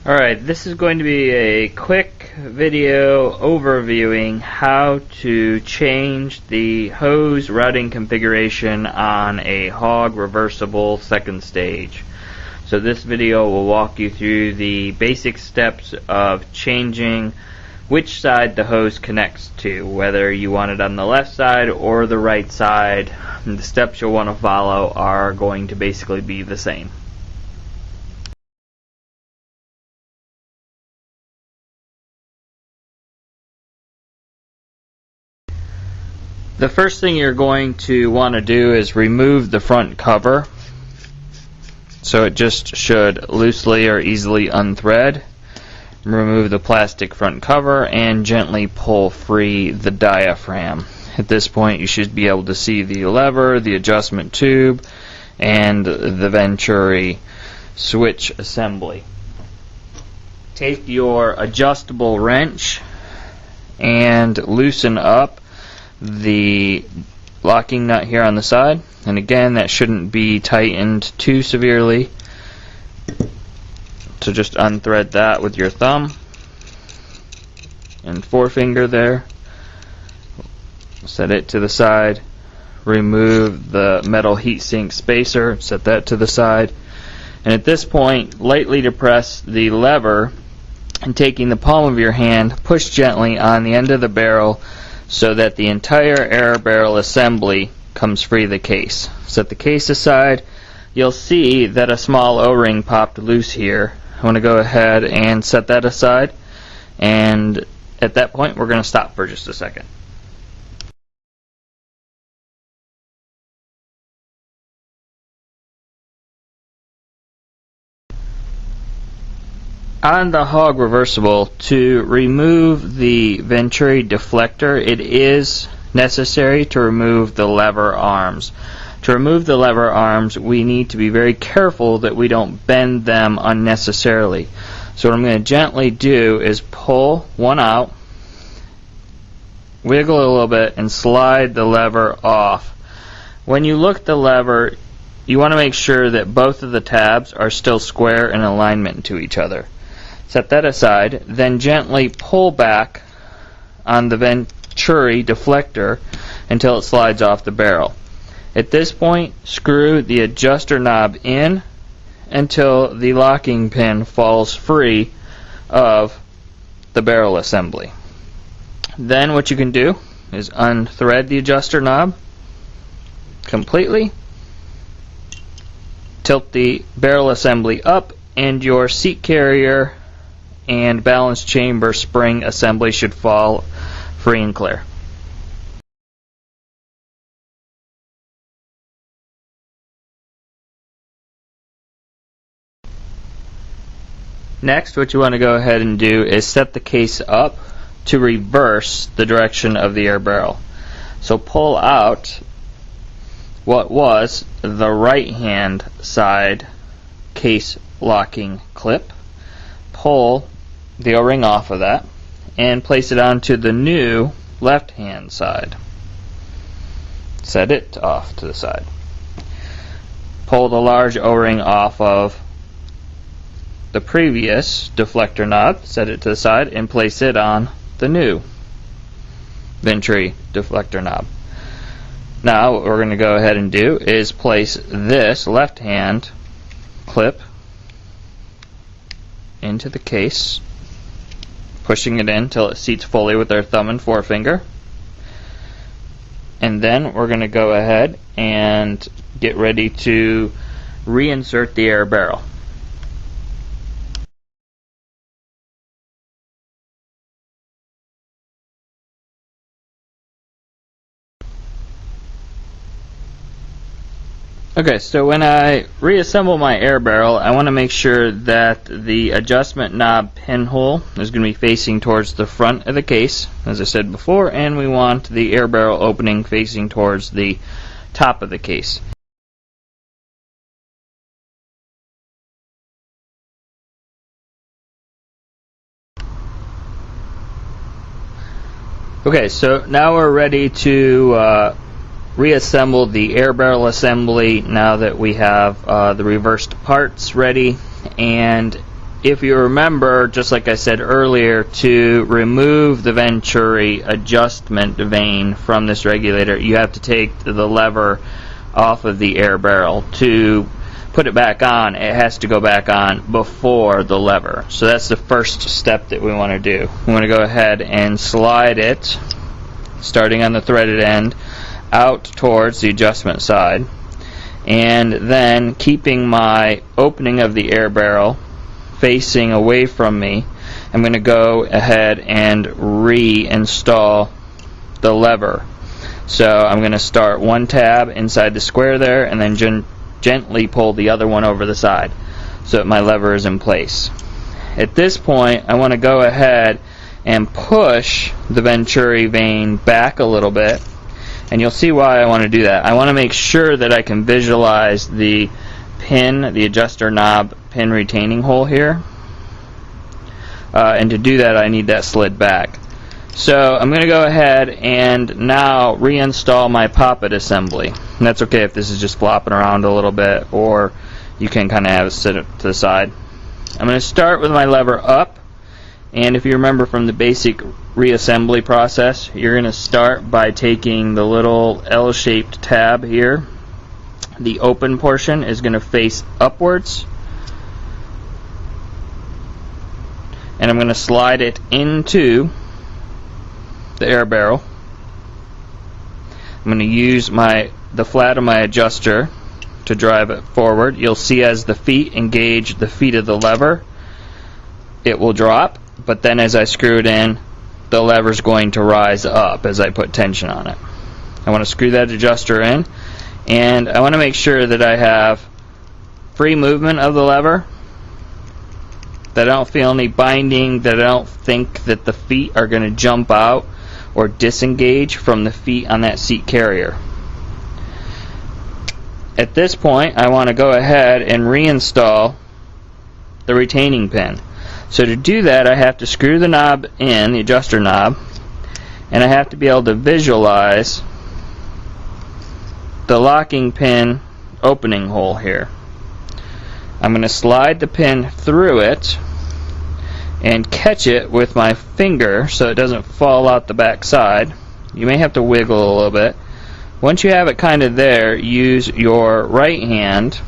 Alright, this is going to be a quick video overviewing how to change the hose routing configuration on a HOG Reversible second stage. So this video will walk you through the basic steps of changing which side the hose connects to, whether you want it on the left side or the right side. And the steps you'll want to follow are going to basically be the same. The first thing you're going to want to do is remove the front cover. So it just should loosely or easily unthread. Remove the plastic front cover and gently pull free the diaphragm. At this point you should be able to see the lever, the adjustment tube, and the Venturi switch assembly. Take your adjustable wrench and loosen up the locking nut here on the side, and again that shouldn't be tightened too severely, so just unthread that with your thumb and forefinger there. Set it to the side. Remove the metal heatsink spacer, set that to the side, and at this point lightly depress the lever and, taking the palm of your hand, push gently on the end of the barrel so that the entire air barrel assembly comes free of the case. Set the case aside. You'll see that a small O-ring popped loose here. I want to go ahead and set that aside, and at that point we're going to stop for just a second. On the HOG Reversible, to remove the Venturi deflector, it is necessary to remove the lever arms. To remove the lever arms, we need to be very careful that we don't bend them unnecessarily. So what I'm going to gently do is pull one out, wiggle a little bit, and slide the lever off. When you look at the lever, you want to make sure that both of the tabs are still square in alignment to each other. Set that aside, then gently pull back on the Venturi deflector until it slides off the barrel. At this point, screw the adjuster knob in until the locking pin falls free of the barrel assembly. Then what you can do is unthread the adjuster knob completely, tilt the barrel assembly up, and your seat carrier and balance chamber spring assembly should fall free and clear. Next, what you want to go ahead and do is set the case up to reverse the direction of the air barrel. So pull out what was the right hand side case locking clip, pull the O-ring off of that, and place it onto the new left hand side. Set it off to the side. Pull the large O-ring off of the previous deflector knob, set it to the side, and place it on the new Venturi deflector knob. Now what we're going to go ahead and do is place this left hand clip into the case, pushing it in until it seats fully with our thumb and forefinger. And then we're going to go ahead and get ready to reinsert the air barrel. Okay, so when I reassemble my air barrel, I want to make sure that the adjustment knob pinhole is going to be facing towards the front of the case, as I said before, and we want the air barrel opening facing towards the top of the case. Okay, so now we're ready to reassemble the air barrel assembly now that we have the reversed parts ready, and if you remember, just like I said earlier, to remove the Venturi adjustment vane from this regulator, you have to take the lever off of the air barrel. To put it back on, it has to go back on before the lever. So that's the first step that we want to do. We want to go ahead and slide it, starting on the threaded end, out towards the adjustment side, and then keeping my opening of the air barrel facing away from me, I'm going to go ahead and reinstall the lever. So I'm going to start one tab inside the square there, and then gently pull the other one over the side so that my lever is in place. At this point, I want to go ahead and push the Venturi vane back a little bit, and you'll see why I want to do that. I want to make sure that I can visualize the pin, the adjuster knob pin retaining hole here, and to do that I need that slid back. So I'm going to go ahead and now reinstall my poppet assembly. And that's okay if this is just flopping around a little bit, or you can kind of have it sit to the side. I'm going to start with my lever up, and if you remember from the basic reassembly process, you're going to start by taking the little L-shaped tab here. The open portion is going to face upwards, and I'm going to slide it into the air barrel. I'm going to use the flat of my adjuster to drive it forward. You'll see as the feet engage the feet of the lever, it will drop, but then as I screw it in, the lever is going to rise up as I put tension on it. I want to screw that adjuster in, and I want to make sure that I have free movement of the lever, that I don't feel any binding, that I don't think that the feet are going to jump out or disengage from the feet on that seat carrier. At this point, I want to go ahead and reinstall the retaining pin. So to do that, I have to screw the knob in, the adjuster knob, and I have to be able to visualize the locking pin opening hole here. I'm going to slide the pin through it and catch it with my finger so it doesn't fall out the back side. You may have to wiggle a little bit. Once you have it kind of there, use your right hand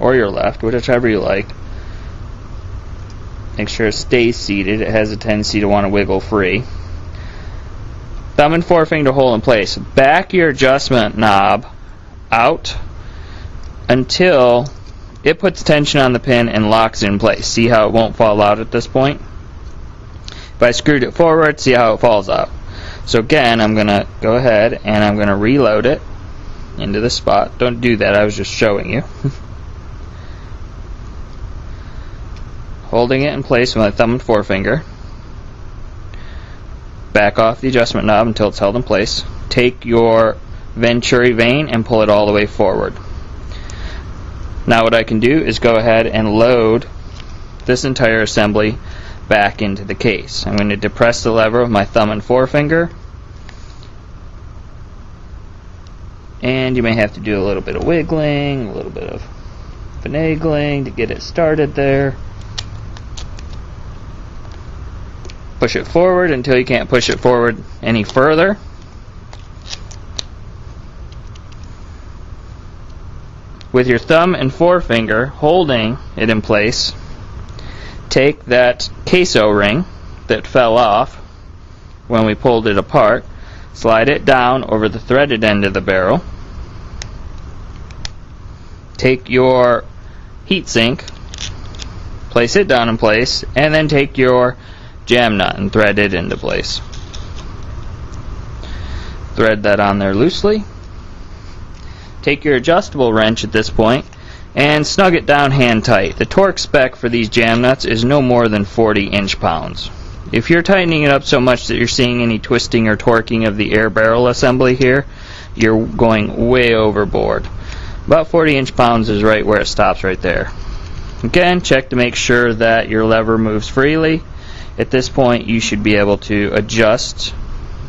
or your left, whichever you like. Make sure it stays seated. It has a tendency to want to wiggle free. Thumb and forefinger hold in place. Back your adjustment knob out until it puts tension on the pin and locks in place. See how it won't fall out at this point? If I screwed it forward, see how it falls out. So again, I'm going to go ahead and I'm going to reload it into the spot. Don't do that, I was just showing you. Holding it in place with my thumb and forefinger. Back off the adjustment knob until it's held in place. Take your Venturi vane and pull it all the way forward. Now what I can do is go ahead and load this entire assembly back into the case. I'm going to depress the lever with my thumb and forefinger, and you may have to do a little bit of wiggling, a little bit of finagling to get it started there. Push it forward until you can't push it forward any further. With your thumb and forefinger holding it in place, take that case O-ring that fell off when we pulled it apart, slide it down over the threaded end of the barrel, take your heatsink, place it down in place, and then take your jam nut and thread it into place. Thread that on there loosely. Take your adjustable wrench at this point and snug it down hand tight. The torque spec for these jam nuts is no more than 40 inch-pounds. If you're tightening it up so much that you're seeing any twisting or torquing of the air barrel assembly here, you're going way overboard. About 40 inch-pounds is right where it stops right there. Again, check to make sure that your lever moves freely. At this point, you should be able to adjust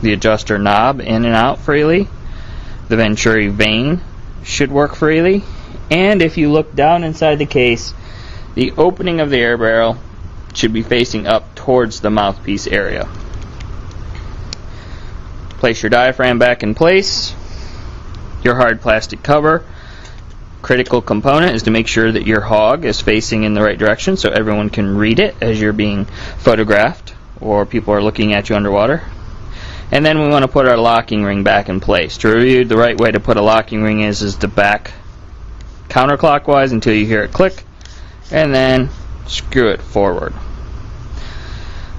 the adjuster knob in and out freely. The Venturi vane should work freely, and if you look down inside the case, The opening of the air barrel should be facing up towards the mouthpiece area. Place your diaphragm back in place. Your hard plastic cover. Critical component is to make sure that your hog is facing in the right direction so everyone can read it as you're being photographed or people are looking at you underwater. And then we want to put our locking ring back in place. To review, the right way to put a locking ring is to back counterclockwise until you hear it click, and then screw it forward.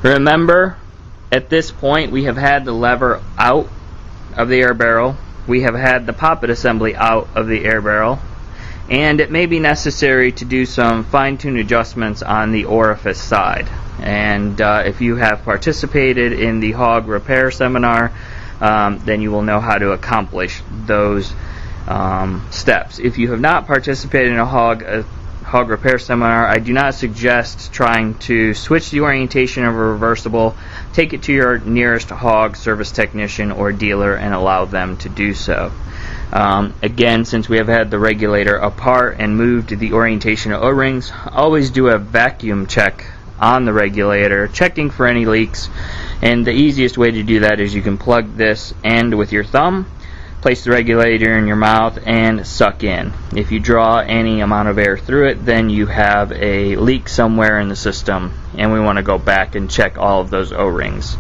Remember, at this point we have had the lever out of the air barrel, we have had the poppet assembly out of the air barrel, and it may be necessary to do some fine-tune adjustments on the orifice side. And if you have participated in the HOG repair seminar, then you will know how to accomplish those steps. If you have not participated in a HOG repair seminar, I do not suggest trying to switch the orientation of a reversible. Take it to your nearest HOG service technician or dealer and allow them to do so. Again, since we have had the regulator apart and moved the orientation of O-rings, always do a vacuum check on the regulator, checking for any leaks. And the easiest way to do that is you can plug this end with your thumb, place the regulator in your mouth, and suck in. If you draw any amount of air through it, then you have a leak somewhere in the system, and we want to go back and check all of those O-rings.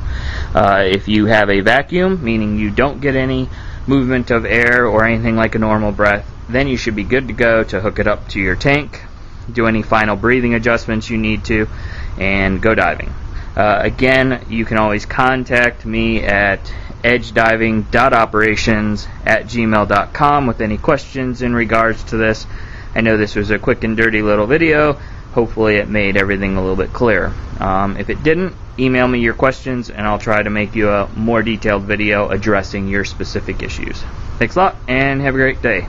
If you have a vacuum, meaning you don't get any movement of air or anything like a normal breath, then you should be good to go to hook it up to your tank, do any final breathing adjustments you need to, and go diving. Again, you can always contact me at edgediving.operations@gmail.com with any questions in regards to this. I know this was a quick and dirty little video. Hopefully it made everything a little bit clearer. If it didn't, email me your questions and I'll try to make you a more detailed video addressing your specific issues. Thanks a lot and have a great day.